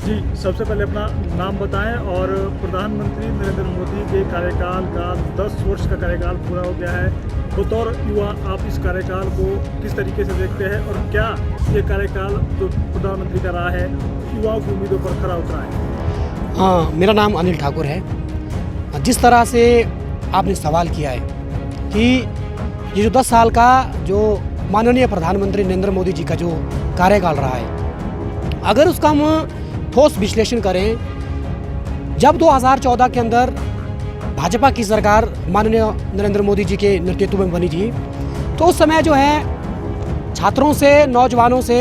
जी, सबसे पहले अपना नाम बताएं और प्रधानमंत्री नरेंद्र मोदी के कार्यकाल का 10 वर्ष का कार्यकाल पूरा हो गया है। बतौर युवा आप इस कार्यकाल को किस तरीके से देखते हैं और क्या ये कार्यकाल जो प्रधानमंत्री का रहा है युवाओं की उम्मीदों पर खरा उतरा है? हाँ, मेरा नाम अनिल ठाकुर है। जिस तरह से आपने सवाल किया है कि ये जो 10 साल का जो माननीय प्रधानमंत्री नरेंद्र मोदी जी का जो कार्यकाल रहा है, अगर उसका हम ठोस विश्लेषण करें, जब 2014 के अंदर भाजपा की सरकार माननीय नरेंद्र मोदी जी के नेतृत्व में बनी थी, तो उस समय जो है छात्रों से, नौजवानों से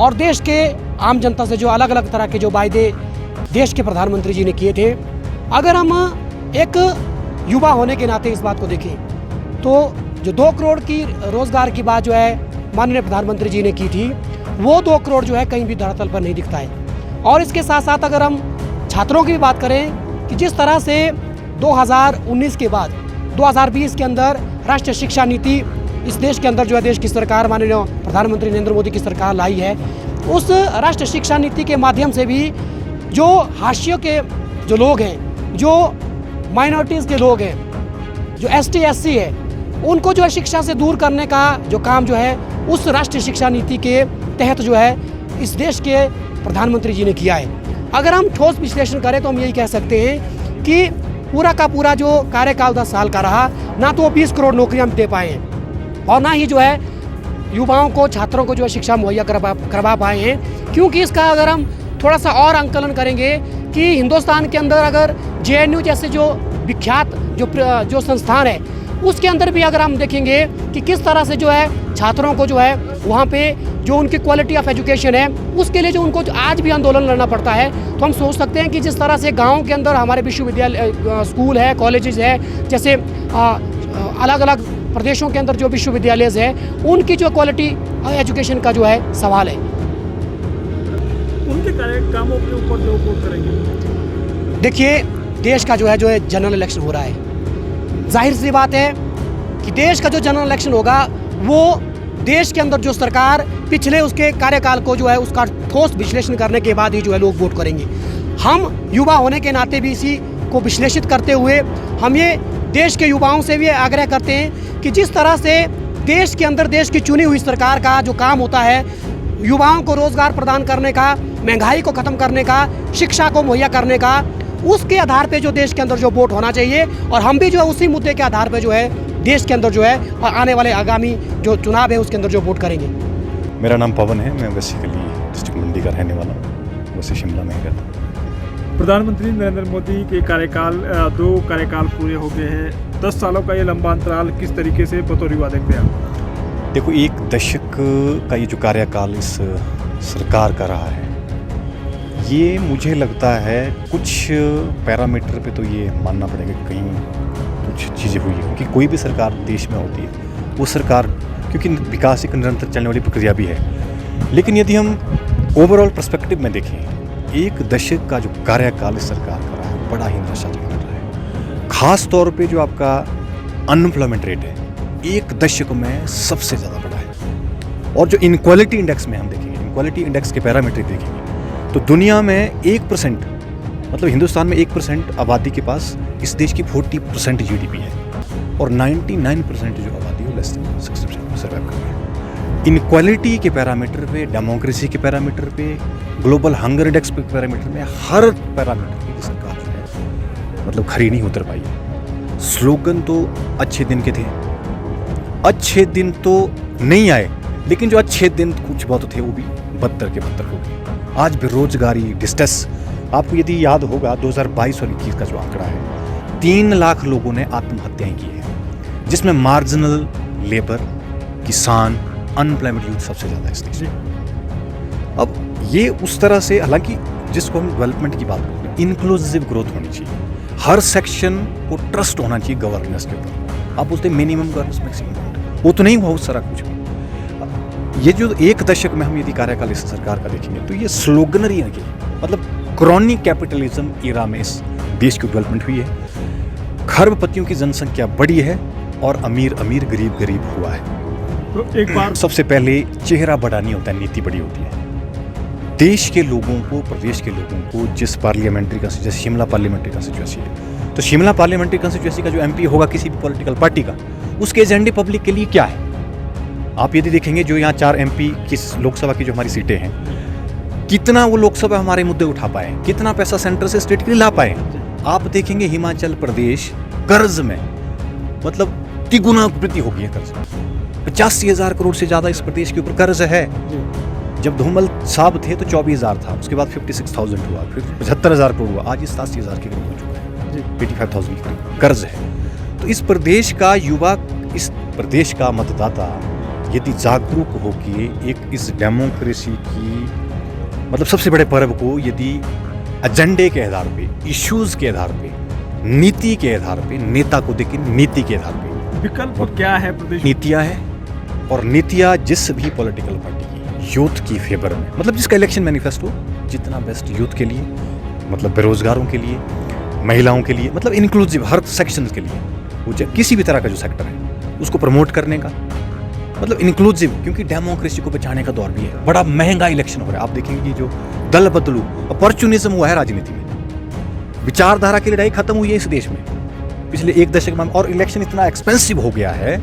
और देश के आम जनता से जो अलग अलग तरह के जो वायदे देश के प्रधानमंत्री जी ने किए थे, अगर हम एक युवा होने के नाते इस बात को देखें तो जो 2 करोड़ की रोजगार की बात जो है माननीय प्रधानमंत्री जी ने की थी, वो 2 करोड़ जो है कहीं भी धरातल पर नहीं दिखता है। और इसके साथ साथ अगर हम छात्रों की भी बात करें कि जिस तरह से 2019 के बाद 2020 के अंदर राष्ट्रीय शिक्षा नीति इस देश के अंदर जो है देश की सरकार माननीय प्रधानमंत्री नरेंद्र मोदी की सरकार लाई है, उस राष्ट्रीय शिक्षा नीति के माध्यम से भी जो हाशिए के जो लोग हैं, जो माइनॉरिटीज़ के लोग हैं, जो ST SC है, उनको जो है शिक्षा से दूर करने का जो काम जो है उस राष्ट्रीय शिक्षा नीति के तहत जो है इस देश के प्रधानमंत्री जी ने किया है। अगर हम ठोस विश्लेषण करें तो हम यही कह सकते हैं कि पूरा का पूरा जो कार्यकाल 10 साल का रहा, ना तो वो 20 करोड़ नौकरियां दे पाए हैं और ना ही जो है युवाओं को, छात्रों को जो है शिक्षा मुहैया करवा पाए हैं। क्योंकि इसका अगर हम थोड़ा सा और आंकलन करेंगे कि हिंदुस्तान के अंदर अगर JNU जैसे जो विख्यात जो संस्थान है, उसके अंदर भी अगर हम देखेंगे कि किस तरह से जो है छात्रों को जो है वहाँ पे जो उनकी क्वालिटी ऑफ एजुकेशन है उसके लिए जो उनको आज भी आंदोलन लड़ना पड़ता है, तो हम सोच सकते हैं कि जिस तरह से गाँव के अंदर हमारे विश्वविद्यालय, स्कूल है, कॉलेजेस है, जैसे अलग अलग प्रदेशों के अंदर जो विश्वविद्यालय है, उनकी जो क्वालिटी एजुकेशन का जो है सवाल है। उनके कामों के ऊपर जो वोट करेंगे। देखिए, देश का जो है जनरल इलेक्शन हो रहा है। जाहिर सी बात है कि देश का जो जनरल इलेक्शन होगा वो देश के अंदर जो सरकार पिछले उसके कार्यकाल को जो है उसका ठोस विश्लेषण करने के बाद ही जो है लोग वोट करेंगे। हम युवा होने के नाते भी इसी को विश्लेषित करते हुए हम ये देश के युवाओं से भी आग्रह करते हैं कि जिस तरह से देश के अंदर देश की चुनी हुई सरकार का जो काम होता है, युवाओं को रोजगार प्रदान करने का, महंगाई को ख़त्म करने का, शिक्षा को मुहैया करने का, उसके आधार पे जो देश के अंदर जो वोट होना चाहिए और हम भी जो है उसी मुद्दे के आधार पे जो है देश के अंदर जो है और आने वाले आगामी जो चुनाव है उसके अंदर जो वोट करेंगे। मेरा नाम पवन है, मैं बेसिकली डिस्ट्रिक्ट मंडी का रहने वाला हूँ, वैसे शिमला में ही रहता हूँ। प्रधानमंत्री नरेंद्र मोदी के कार्यकाल 2 कार्यकाल पूरे हो गए हैं। 10 सालों का ये लंबा अंतराल किस तरीके से बतौर युवा देखते हैं आप? देखो, 1 दशक का ये जो कार्यकाल इस सरकार का रहा है, ये मुझे लगता है कुछ पैरामीटर पे तो ये मानना पड़ेगा कि कहीं कुछ चीज़ें हुई है, क्योंकि कोई भी सरकार देश में होती है वो सरकार, क्योंकि विकास एक निरंतर चलने वाली प्रक्रिया भी है। लेकिन यदि हम ओवरऑल पर्सपेक्टिव में देखें, 1 दशक का जो कार्यकाल इस सरकार का रहा है बड़ा ही निराशाजनक रहा है। ख़ास तौर पे जो आपका अनएम्प्लॉयमेंट रेट है 1 दशक में सबसे ज़्यादा बढ़ा है। और जो इनक्वालिटी इंडेक्स में हम देखेंगे, इनक्वालिटी इंडेक्स के पैरामीट्रिक देखेंगे तो दुनिया में 1%, मतलब हिंदुस्तान में 1% आबादी के पास इस देश की 40% GDP है और 99% जो आबादी है लेस देन 60% सर्वाइव कर रही है। इनक्वालिटी के पैरामीटर पे, डेमोक्रेसी के पैरामीटर पे, ग्लोबल हंगर इंडेक्स पे पैरामीटर में, हर पैरामीटर पे सरकार जो है मतलब खरी नहीं उतर पाई है। स्लोगन तो अच्छे दिन के थे, अच्छे दिन तो नहीं आए, लेकिन जो अच्छे दिन कुछ बहुत थे वो भी बदतर के बदतर हो गए। आज बेरोजगारी, डिस्ट्रेस, आपको यदि याद होगा 2022 और 21 का जो आंकड़ा है, 3 लाख लोगों ने आत्महत्याएं की हैं, जिसमें मार्जिनल लेबर, किसान, अनएम्प्लॉयमेंट यूथ सबसे ज़्यादा इस देश में। अब ये उस तरह से, हालांकि जिसको हम डेवलपमेंट की बात करते हैं, इंक्लूसिव ग्रोथ होनी चाहिए, हर सेक्शन को ट्रस्ट होना चाहिए गवर्नेंस के ऊपर। आप बोलते हैं मिनिमम गवर्नेंस मैक्सिमम, वो तो नहीं हुआ उस सारा कुछ। ये जो 1 दशक में हम यदि कार्यकाल इस सरकार का देखेंगे तो ये स्लोगनरी है, मतलब क्रॉनिक कैपिटलिज्म एरा में इस देश की डेवलपमेंट हुई है। खरबपतियों की जनसंख्या बढ़ी है और अमीर अमीर, गरीब गरीब हुआ है। तो एक बार सबसे पहले चेहरा बढ़ानी होता है, नीति बड़ी होती है। देश के लोगों को, प्रदेश के लोगों को जिस parliamentary constituency, Shimla parliamentary constituency है, तो शिमला पार्लियामेंट्री कंस्टिट्यूंसी का जो एमपी होगा किसी भी पॉलिटिकल पार्टी का, उसके एजेंडे पब्लिक के लिए क्या है? आप यदि देखेंगे जो यहाँ 4 एमपी किस लोकसभा की जो हमारी सीटें हैं, कितना वो लोकसभा हमारे मुद्दे उठा पाए, कितना पैसा सेंटर से स्टेट के लिए ला पाए। आप देखेंगे हिमाचल प्रदेश कर्ज में मतलब तिगुना वृद्धि हो गई है कर्ज में। 85,000 करोड़ से ज़्यादा इस प्रदेश के ऊपर कर्ज है। जब धूमल साहब थे तो 24,000 था, उसके बाद 56,000 हुआ, फिर 75,000 करोड़ हुआ, आज 87,000 के करीब हो चुका है, 85,000 के करीब कर्ज है। तो इस प्रदेश का युवा, इस प्रदेश का मतदाता यदि जागरूक होकर एक इस डेमोक्रेसी की मतलब सबसे बड़े पर्व को यदि एजेंडे के आधार पे, इश्यूज के आधार पे, नीति के आधार पे, नेता को देखें नीति के आधार पे, विकल्प क्या है प्रदेश? नीतियाँ है, और नीतियाँ जिस भी पॉलिटिकल पार्टी की यूथ की फेवर में, मतलब जिसका इलेक्शन मैनिफेस्टो जितना बेस्ट यूथ के लिए, मतलब बेरोजगारों के लिए, महिलाओं के लिए, मतलब इंक्लूसिव हर सेक्शन के लिए, वो किसी भी तरह का जो सेक्टर है उसको प्रमोट करने का, मतलब इंक्लूसिव, क्योंकि डेमोक्रेसी को बचाने का दौर भी है। बड़ा महंगा इलेक्शन हो रहा है। आप देखेंगे कि जो दल बदलू अपॉर्चुनिज्म हुआ है राजनीति में, विचारधारा की लड़ाई खत्म हुई है इस देश में पिछले 1 दशक में, और इलेक्शन इतना एक्सपेंसिव हो गया है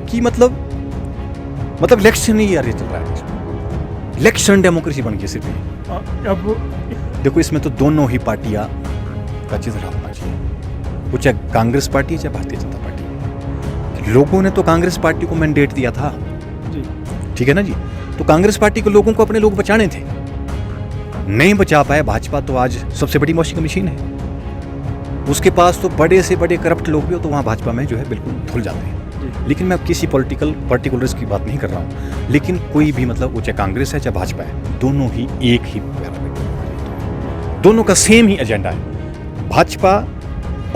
कि मतलब इलेक्शन ही यार ये चल रहा है। इलेक्शन डेमोक्रेसी बन गई सिर्फ। अब देखो इसमें तो दोनों ही पार्टियां का चित्र होना चाहिए, वो चाहे कांग्रेस पार्टी है चाहे भारतीय जनता पार्टी। लोगों ने तो कांग्रेस पार्टी को मैंडेट दिया था, ठीक है ना जी, तो कांग्रेस पार्टी के लोगों को अपने लोग बचाने थे, नहीं बचा पाए। भाजपा तो आज सबसे बड़ी वॉशिंग मशीन है, उसके पास तो बड़े से बड़े करप्ट लोग भी हो तो वहाँ भाजपा में जो है बिल्कुल धुल जाते हैं। लेकिन मैं किसी पॉलिटिकल पर्टिकुलर्स की बात नहीं कर रहा हूँ, लेकिन कोई भी मतलब वो चाहे कांग्रेस है चाहे भाजपा है, दोनों ही एक ही पैरामीटर, दोनों का सेम ही एजेंडा है। भाजपा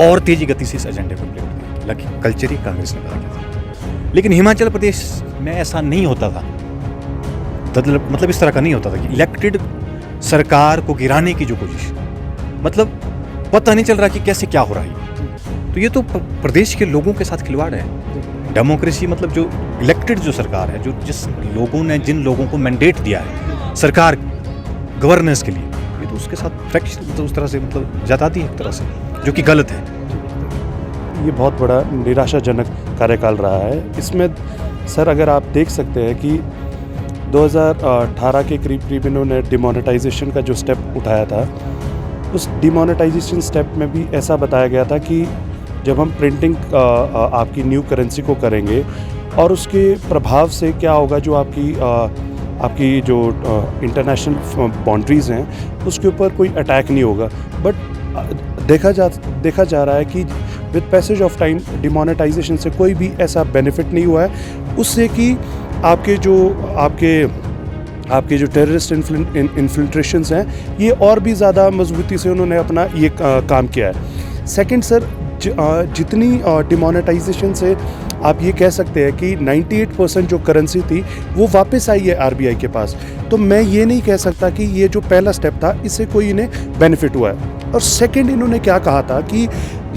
और तेजी गति से इस एजेंडे को इम्प्लीमेंट करेगी, लकी कल्चर ही कांग्रेस ने बना किया था। लेकिन हिमाचल प्रदेश में ऐसा नहीं होता था, मतलब इस तरह का नहीं होता था कि इलेक्टेड सरकार को गिराने की जो कोशिश, मतलब पता नहीं चल रहा कि कैसे क्या हो रहा है। तो ये तो प्रदेश के लोगों के साथ खिलवाड़ है। डेमोक्रेसी मतलब जो इलेक्टेड जो सरकार है, जो जिस लोगों ने जिन लोगों को मैंडेट दिया है सरकार गवर्नेंस के लिए, ये तो उसके साथ फ्रैक्चर तो उस तरह से मतलब जताती है एक तरह से, जो कि गलत है। ये बहुत बड़ा निराशाजनक कार्यकाल रहा है। इसमें सर अगर आप देख सकते हैं कि 2018 के करीब इन्होंने डिमोनेटाइजेशन का जो स्टेप उठाया था, उस डिमोनेटाइजेशन स्टेप में भी ऐसा बताया गया था कि जब हम प्रिंटिंग आपकी न्यू करेंसी को करेंगे और उसके प्रभाव से क्या होगा, जो आपकी जो इंटरनेशनल बाउंड्रीज़ हैं उसके ऊपर कोई अटैक नहीं होगा। बट देखा जा रहा है कि with passage of time demonetisation से कोई भी ऐसा बेनिफिट नहीं हुआ है उससे कि आपके जो टेररिस्ट इन्फिल्ट्रेशंस हैं ये और भी ज़्यादा मजबूती से उन्होंने अपना ये काम किया है। सेकंड सर, जितनी डिमोनेटाइजेशन से आप ये कह सकते हैं कि 98% जो करेंसी थी वो वापस आई है आरबीआई के पास, तो मैं ये नहीं कह सकता कि ये जो पहला स्टेप था इससे कोई इन्हें बेनिफिट हुआ है। और सेकंड, इन्होंने क्या कहा था कि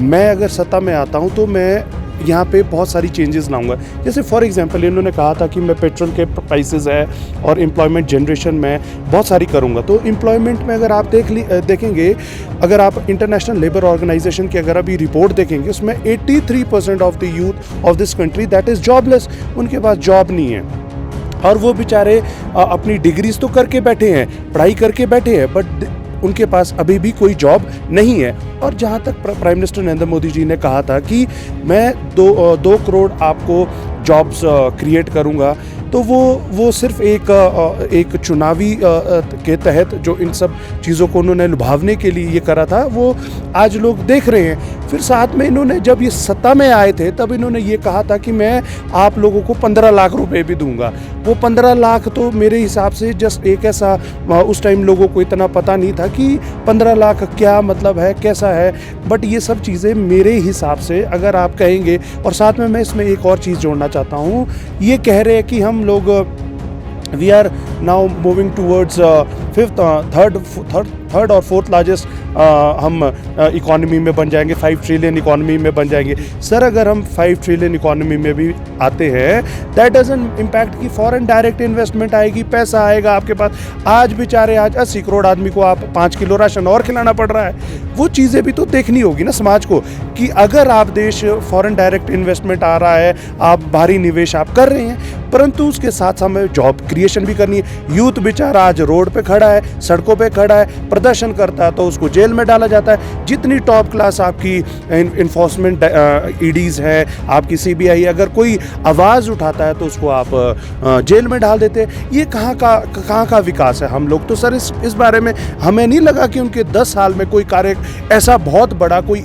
मैं अगर सत्ता में आता हूँ तो मैं यहाँ पे बहुत सारी चेंजेस लाऊंगा। जैसे फॉर एग्जांपल इन्होंने कहा था कि मैं पेट्रोल के प्राइसेस है और एम्प्लॉयमेंट जनरेशन में बहुत सारी करूँगा। तो एम्प्लॉयमेंट में अगर आप देखेंगे, अगर आप इंटरनेशनल लेबर ऑर्गेनाइजेशन की अगर अभी रिपोर्ट देखेंगे, उसमें 83% of the youth of this country that is jobless, उनके पास जॉब नहीं है और वो बेचारे अपनी डिग्रीज तो करके बैठे हैं, पढ़ाई करके बैठे हैं, बट उनके पास अभी भी कोई जॉब नहीं है। और जहाँ तक प्राइम मिनिस्टर नरेंद्र मोदी जी ने कहा था कि मैं 2 करोड़ आपको जॉब्स क्रिएट करूँगा, तो वो सिर्फ एक चुनावी के तहत जो इन सब चीज़ों को उन्होंने लुभावने के लिए ये करा था, वो आज लोग देख रहे हैं। फिर साथ में इन्होंने जब ये सत्ता में आए थे तब इन्होंने ये कहा था कि मैं आप लोगों को 15 लाख रुपए भी दूंगा। वो 15 लाख तो मेरे हिसाब से जस्ट एक ऐसा, उस टाइम लोगों को इतना पता नहीं था कि 15 लाख क्या मतलब है, कैसा है, बट ये सब चीज़ें मेरे हिसाब से अगर आप कहेंगे। और साथ में मैं इसमें एक और चीज़ जोड़ना चाहता हूँ, ये कह रहे हैं कि हम लोग we are now moving towards fifth third और फोर्थ लार्जेस्ट हम इकोनॉमी में बन जाएंगे, 5 ट्रिलियन इकोनॉमी में बन जाएंगे। सर अगर हम 5 ट्रिलियन इकोनॉमी में भी आते हैं, दैट डजंट इम्पैक्ट की फॉरेन डायरेक्ट इन्वेस्टमेंट आएगी, पैसा आएगा आपके पास। आज बेचारे आज 80 करोड़ आदमी को आप 5 किलो राशन और खिलाना पड़ रहा है। वो चीज़ें भी तो देखनी होगी ना समाज को, कि अगर आप देश फॉरेन डायरेक्ट इन्वेस्टमेंट आ रहा है, आप भारी निवेश आप कर रहे हैं, परंतु उसके साथ हमें जॉब क्रिएशन भी करनी है। यूथ बेचारा आज रोड पे खड़ा है, सड़कों पे खड़ा है, प्रदर्शन करता है तो उसको जेल में डाला जाता है। जितनी टॉप क्लास आपकी इन्फोर्समेंट ईडीज़ है, आपकी सीबीआई, अगर कोई आवाज़ उठाता है तो उसको आप जेल में डाल देते हैं। ये कहाँ का विकास है? हम लोग तो सर इस बारे में हमें नहीं लगा कि उनके 10 साल में कोई कार्य ऐसा बहुत बड़ा कोई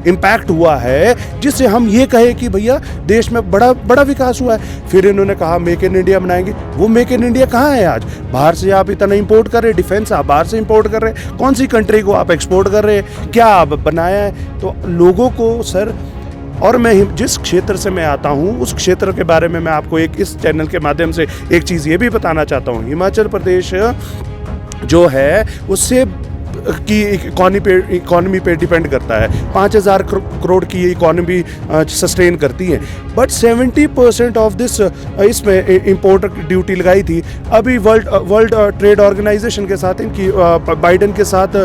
इम्पैक्ट हुआ है जिससे हम ये कहे कि भैया देश में बड़ा विकास हुआ है। फिर इन्होंने कहा मेक इन इंडिया बनाएंगे। वो मेक इन इंडिया कहाँ है आज? बाहर से आप इतना इंपोर्ट कर रहे हैं, डिफेंस आप बाहर से इंपोर्ट कर रहे हैं, कौन सी कंट्री को आप एक्सपोर्ट कर रहे हैं? क्या आप बनाया है? तो लोगों को सर, और मैं जिस क्षेत्र से मैं आता हूँ उस क्षेत्र के बारे में मैं आपको एक इस चैनल के माध्यम से एक चीज़ ये भी बताना चाहता हूँ। हिमाचल प्रदेश जो है उससे की इकॉनमी पे डिपेंड करता है। 5000 करोड़ की ये इकॉनमी सस्टेन करती है, बट 70% ऑफ दिस इसमें इंपोर्ट ड्यूटी लगाई थी। अभी वर्ल्ड ट्रेड ऑर्गेनाइजेशन के साथ इनकी बाइडेन के साथ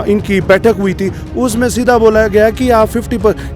इनकी बैठक हुई थी, उसमें सीधा बोला गया कि आप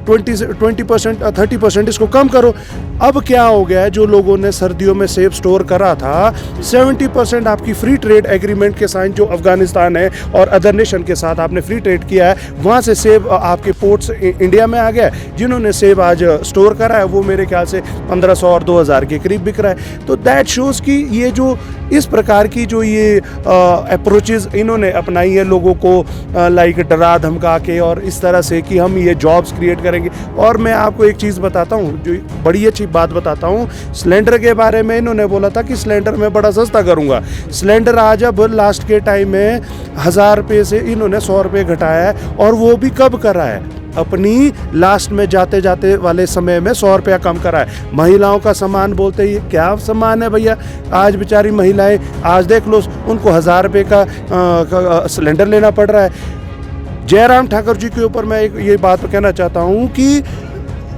20% 30% इसको कम करो। अब क्या हो गया है, जो लोगों ने सर्दियों में सेब स्टोर करा था, 70% आपकी फ्री ट्रेड एग्रीमेंट के साथ जो अफगानिस्तान है और अदर नेशन के साथ आपने फ्री ट्रेड किया है, वहाँ से सेब आपके पोर्ट्स इंडिया में आ गया। जिन्होंने सेब आज स्टोर करा है वो मेरे ख्याल से 1500 और 2000 के करीब बिक रहा है। तो दैट शोज़ कि ये जो इस प्रकार की जो ये अप्रोचेस इन्होंने अपनाई है लोगों को लाइक डरा धमका के और इस तरह से कि हम ये जॉब्स क्रिएट करेंगे। और मैं आपको एक चीज़ बताता हूँ, जो बड़ी अच्छी बात बताता हूँ, सिलेंडर के बारे में इन्होंने बोला था कि सिलेंडर मैं बड़ा सस्ता करूँगा। सिलेंडर आज अब लास्ट के टाइम में 1000 रुपये से इन्होंने 100 रुपये घटाया है, और वो भी कब करा है? अपनी लास्ट में जाते जाते वाले समय में 100 रुपया कम करा है। महिलाओं का सामान बोलते ही क्या सामान है भैया? आज बेचारी महिलाएं आज देख लो उनको 1000 रुपये का सिलेंडर लेना पड़ रहा है। जयराम ठाकुर जी के ऊपर मैं ये बात कहना चाहता हूँ कि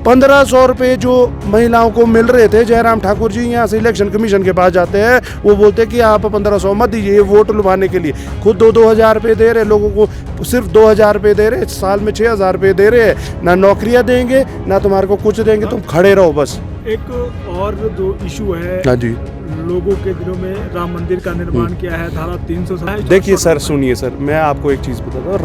1500 रुपये जो महिलाओं को मिल रहे थे, जयराम ठाकुर जी यहाँ से इलेक्शन कमीशन के पास जाते हैं, वो बोलते हैं कि आप 1500 मत दीजिए, वोट लुभाने के लिए खुद 2-2000 रुपये दे रहे लोगों को, सिर्फ 2000 रुपये दे रहे, साल में 6000 रुपये दे रहे हैं। ना नौकरियाँ देंगे ना तुम्हारे को कुछ देंगे, तुम खड़े रहो बस। एक और जो इशू है, हाँ जी, लोगों के दिलों में राम मंदिर का निर्माण किया है, धारा 300। देखिए सर, सुनिए सर, मैं आपको एक चीज़ बताता हूँ।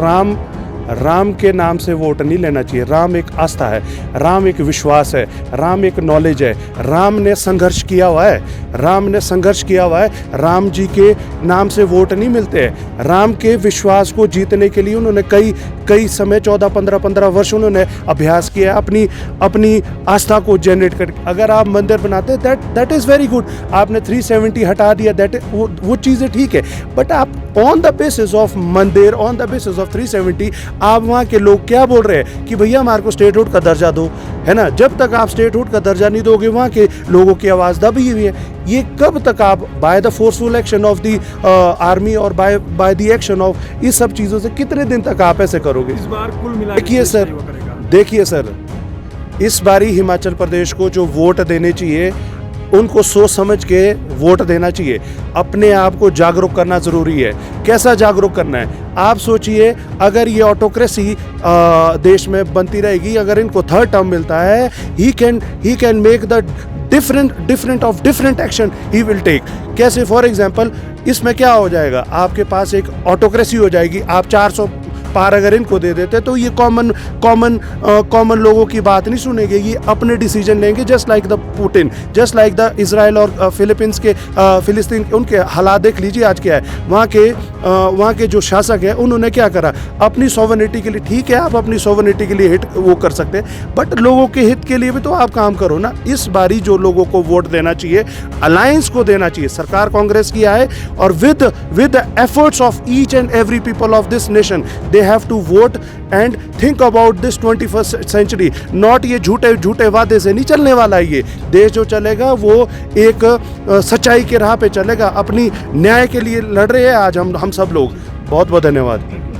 राम के नाम से वोट नहीं लेना चाहिए। राम एक आस्था है, राम एक विश्वास है, राम एक नॉलेज है। राम ने संघर्ष किया हुआ है, राम ने संघर्ष किया हुआ है। राम जी के नाम से वोट नहीं मिलते हैं। राम के विश्वास को जीतने के लिए उन्होंने कई समय 14-15 वर्ष उन्होंने अभ्यास किया अपनी आस्था को जनरेट करके। अगर आप मंदिर बनाते हैं दैट इज़ वेरी गुड। आपने 370 हटा दिया, वो चीज़ें ठीक है, बट आप ऑन द बेसिस ऑफ मंदिर, ऑन द बेसिस ऑफ 370 आप वहाँ के लोग क्या बोल रहे हैं कि भैया हमारे को स्टेटहुड का दर्जा दो, है ना। जब तक आप स्टेटहुड का दर्जा नहीं दोगे, वहाँ के लोगों की आवाज़ दबी हुई है। ये कब तक आप by the forceful action of the army और बाय द एक्शन ऑफ इस सब चीज़ों से कितने दिन तक आप ऐसे करोगे? इस बार कुल मिला देखिए सर, इस बारी हिमाचल प्रदेश को जो वोट देने चाहिए उनको सोच समझ के वोट देना चाहिए। अपने आप को जागरूक करना ज़रूरी है। कैसा जागरूक करना है? आप सोचिए, अगर ये ऑटोक्रेसी देश में बनती रहेगी, अगर इनको थर्ड टर्म मिलता है, he can make the different action he will take. कैसे? फॉर एग्जाम्पल, इसमें क्या हो जाएगा, आपके पास एक ऑटोक्रेसी हो जाएगी। आप 400 पार अगर इनको दे देते तो ये कॉमन लोगों की बात नहीं सुनेंगे, ये अपने डिसीजन लेंगे, just like the Putin, just like the Israel और फिलीपींस के फिलिस्तीन। उनके हालात देख लीजिए आज क्या है। वहाँ के जो शासक है उन्होंने क्या करा, अपनी सॉवरेनिटी के लिए, ठीक है आप अपनी सॉवरेनिटी के लिए हिट वो कर सकते हैं, बट लोगों के हित के लिए भी तो आप काम करो ना। इस बारी जो लोगों को वोट देना चाहिए, अलायंस को देना चाहिए। सरकार कांग्रेस की आए और with efforts of each and every people of this nation, they have to vote and think about this 21st century. Not ये झूठे झूठे वादे से नहीं चलने वाला है। ये देश जो चलेगा वो एक सच्चाई के राह पे चलेगा। अपनी न्याय के लिए लड़ रहे हैं आज हम सब लोग। बहुत बहुत धन्यवाद।